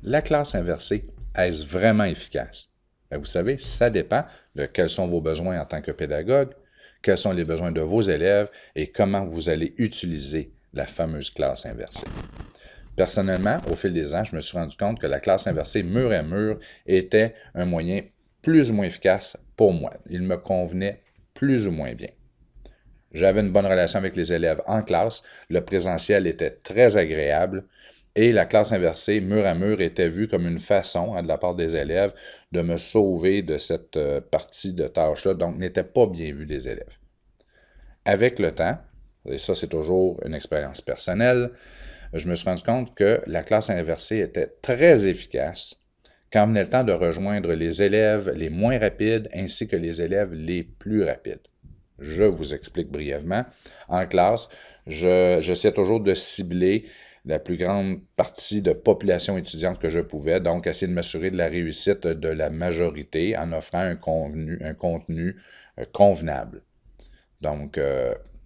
la classe inversée, est-ce vraiment efficace? Bien, vous savez, ça dépend de quels sont vos besoins en tant que pédagogue, quels sont les besoins de vos élèves et comment vous allez utiliser la fameuse classe inversée. Personnellement, au fil des ans, je me suis rendu compte que la classe inversée mur à mur était un moyen plus ou moins efficace pour moi. Il me convenait plus ou moins bien. J'avais une bonne relation avec les élèves en classe, le présentiel était très agréable et la classe inversée, mur à mur, était vue comme une façon, de la part des élèves, de me sauver de cette partie de tâche-là, donc n'était pas bien vue des élèves. Avec le temps, et ça c'est toujours une expérience personnelle, je me suis rendu compte que la classe inversée était très efficace quand venait le temps de rejoindre les élèves les moins rapides ainsi que les élèves les plus rapides. Je vous explique brièvement. En classe, j'essaie toujours de cibler la plus grande partie de population étudiante que je pouvais, donc essayer de m'assurer de la réussite de la majorité en offrant un contenu convenable. Donc,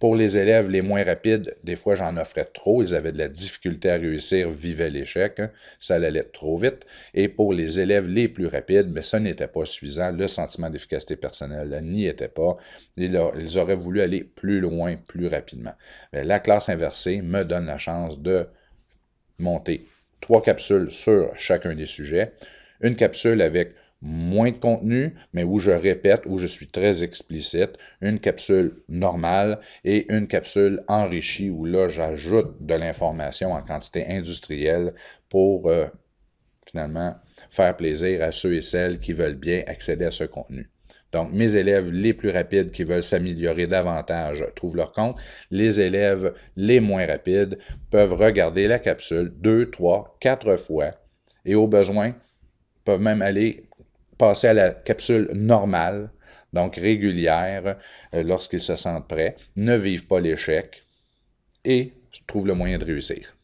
pour les élèves les moins rapides, des fois j'en offrais trop, ils avaient de la difficulté à réussir, vivaient l'échec, ça allait trop vite. Et pour les élèves les plus rapides, bien, ça n'était pas suffisant, le sentiment d'efficacité personnelle n'y était pas, ils auraient voulu aller plus loin, plus rapidement. Bien, la classe inversée me donne la chance de monter 3 capsules sur chacun des sujets, une capsule avec moins de contenu, mais où je répète, où je suis très explicite, une capsule normale et une capsule enrichie où là, j'ajoute de l'information en quantité industrielle pour finalement faire plaisir à ceux et celles qui veulent bien accéder à ce contenu. Donc, mes élèves les plus rapides qui veulent s'améliorer davantage trouvent leur compte. Les élèves les moins rapides peuvent regarder la capsule 2, 3, 4 fois et au besoin peuvent même aller passer à la capsule normale, donc régulière, lorsqu'ils se sentent prêts, ne vivent pas l'échec et trouvent le moyen de réussir.